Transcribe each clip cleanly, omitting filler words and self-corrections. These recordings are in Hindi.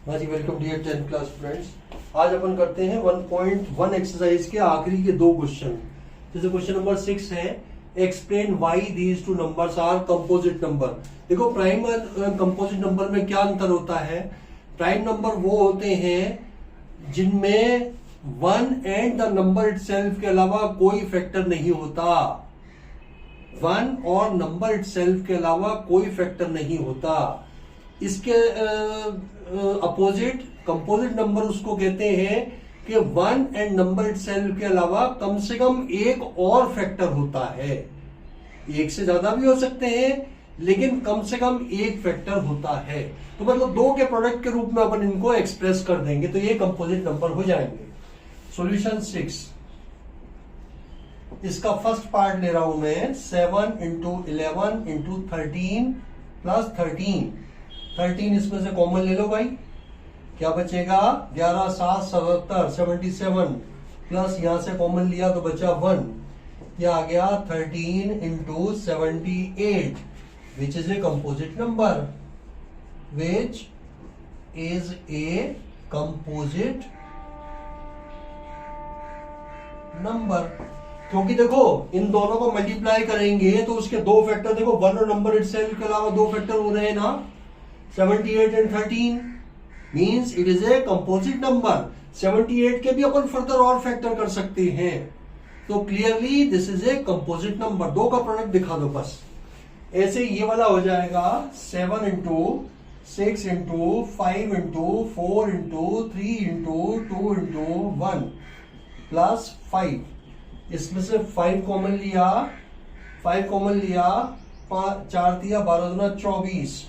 हाँ जी, welcome dear 10th class friends. आज अपन करते हैं 1.1 एक्सरसाइज के आखिरी के दो क्वेश्चन। जैसे क्वेश्चन नंबर 6 है, explain why these two numbers are composite number. देखो, प्राइम और कंपोजिट नंबर में क्या अंतर होता है। प्राइम नंबर वो होते हैं जिनमें 1 एंड द नंबर इटसेल्फ के अलावा कोई फैक्टर नहीं होता। 1 और नंबर इटसेल्फ के अलावा कोई फैक्टर नहीं होता। इसके अपोजिट कंपोजिट नंबर उसको कहते हैं कि 1 एंड नंबर इटसेल्फ के अलावा कम से कम एक और फैक्टर होता है। एक से ज्यादा भी हो सकते हैं, लेकिन कम से कम एक फैक्टर होता है। तो मतलब दो के प्रोडक्ट के रूप में अपन इनको एक्सप्रेस कर देंगे, तो ये कंपोजिट नंबर हो जाएंगे। सॉल्यूशन 6, इसका फर्स्ट पार्ट ले रहा हूं मैं। 7 इंटू 11 इंटू 13 प्लस 13 इसमें से कॉमन ले लो भाई, क्या बचेगा? 11 7 77 77 प्लस यहां से कॉमन लिया तो बचा 1, यह आ गया 13 into 78 which is a composite number, which is a composite number. क्योंकि देखो, इन दोनों को मल्टीप्लाई करेंगे तो उसके दो फैक्टर, देखो 1 और नंबर इटसेल्फ के अलावा दो फैक्टर हो रहे हैं ना, 78 and 13 means it is a composite number. 78 के भी अपन फर्दर और फैक्टर कर सकते हैं, तो clearly this is a composite number. दो का प्रोडक्ट दिखा दो बस। ऐसे ये वाला हो जाएगा 7 into 6 into 5 into 4 into 3 into 2 into 1 plus 5। इसमें से 5 कॉमन लिया, 4 दिया, 12 दूना 24,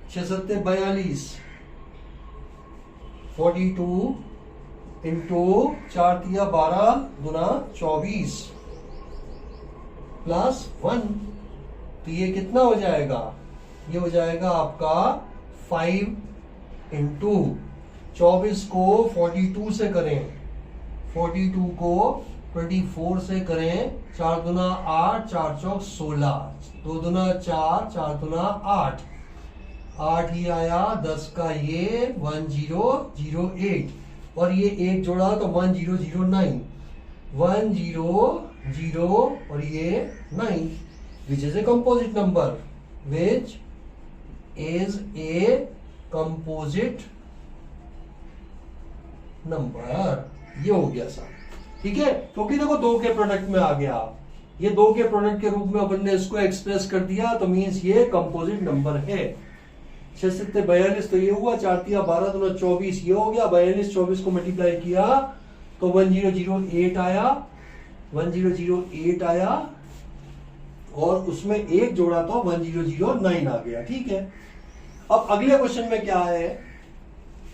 6 सत्ते 42, 42 इंटू 4 दिया 12 दूना 24 प्लस 1। तो ये कितना हो जाएगा? ये हो जाएगा आपका 5 इंटू 24 को 42 से करें, 42 को 24 से करें, 4 दूना 8, 4 चौक 16, 2 दूना 4, 4 दूना 8, 8 ही आया, 10 का ये 1008 और ये एक जोड़ा तो 1009, 1009 और ये 9 which is a composite number, which is a composite number. ये हो गया सर, ठीक है। क्योंकि देखो दो के प्रोडक्ट में आ गया, ये दो के प्रोडक्ट के रूप में अपन ने इसको एक्सप्रेस कर दिया, तो मींस ये कंपोजिट नंबर है। 6 सत्ते 42 तो ये हुआ, 4 दिया 12 दूना 24 ये हो गया, 42 24 को मल्टीप्लाई किया तो 1008 आया, 1008 आया और उसमें एक जोड़ा तो 1009 आ गया, ठीक है। अब अगले क्वेश्चन में क्या है?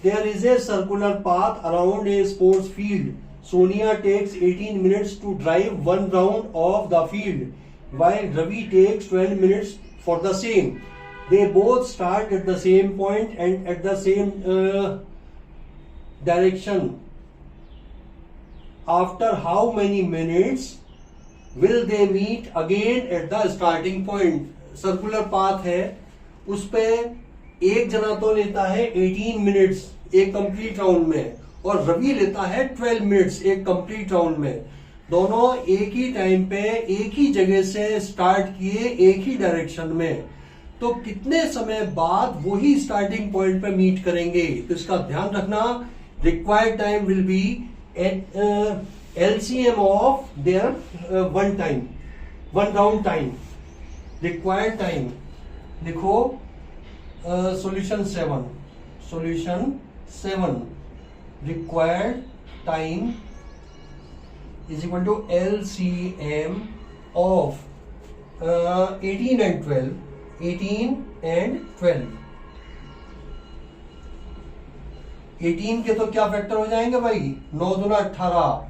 There is a circular path around a sports field. Sonia takes 18 minutes to drive one round of the field, while Ravi takes 12 minutes for the same. They both start at the same point and at the same direction. After how many minutes will they meet again at the starting point? Circular path है, उस पे एक जना तो लेता है 18 मिनट्स एक कंप्लीट राउंड में और रवि लेता है 12 मिनट्स एक कंप्लीट राउंड में। दोनों एक ही टाइम पे एक ही जगह से स्टार्ट किए, एक ही डायरेक्शन में, तो कितने समय बाद वही स्टार्टिंग पॉइंट पे मीट करेंगे? तो इसका ध्यान रखना, required time will be at LCM of their one round time. Required time लिखो, solution 7 required time is equal to LCM of 18 and 12 18 के तो क्या फैक्टर हो जाएंगे भाई? 9 दूना 18,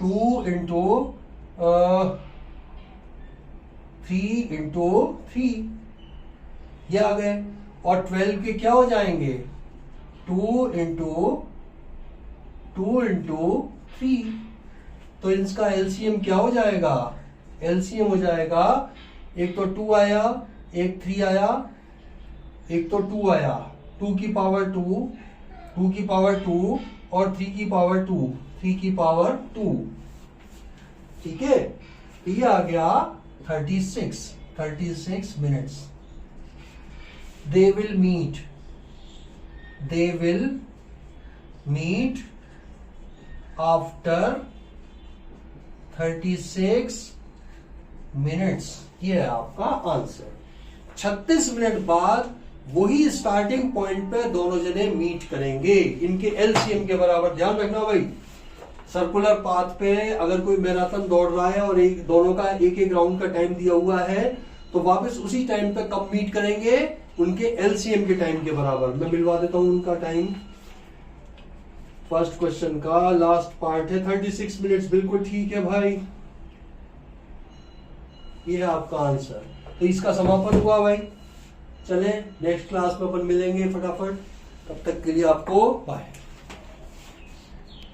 2 इंटू 3 इंटू 3 ये आ गए, और 12 के क्या हो जाएंगे? 2 इंटू 3। तो इसका एलसीएम क्या हो जाएगा? एलसीएम हो जाएगा, एक तो 2 आया, एक 3 आया, एक तो 2 आया, 2 की पावर 2, 2 की पावर 2 और 3 की पावर 2, 3 की पावर 2। ठीक है, ये आ गया 36 minutes. They will meet after 36 minutes. ये है आपका आंसर। 36 मिनट बाद वही स्टार्टिंग पॉइंट पे दोनों जने मीट करेंगे। इनके एलसीएम के बराबर ध्यान रखना भाई। सर्कुलर पाथ पे अगर कोई मैराथन दौड़ रहा है और दोनों का एक राउंड का टाइम दिया हुआ है, तो वापस उसी टाइम पे कब मीट करेंगे? उनके एलसीएम के टाइम के बराबर। मैं मिलवा देता हूं उनका टाइम। फर्स्ट क्वेश्चन का लास्ट पार्ट है 36 मिनट्स। बिल्कुल ठीक है भाई, ये है आपका आंसर। तो इसका समापन हुआ भाई। चले नेक्स्ट क्लास में अपन मिलेंगे फटाफट। तब तक के लिए आपको बाय।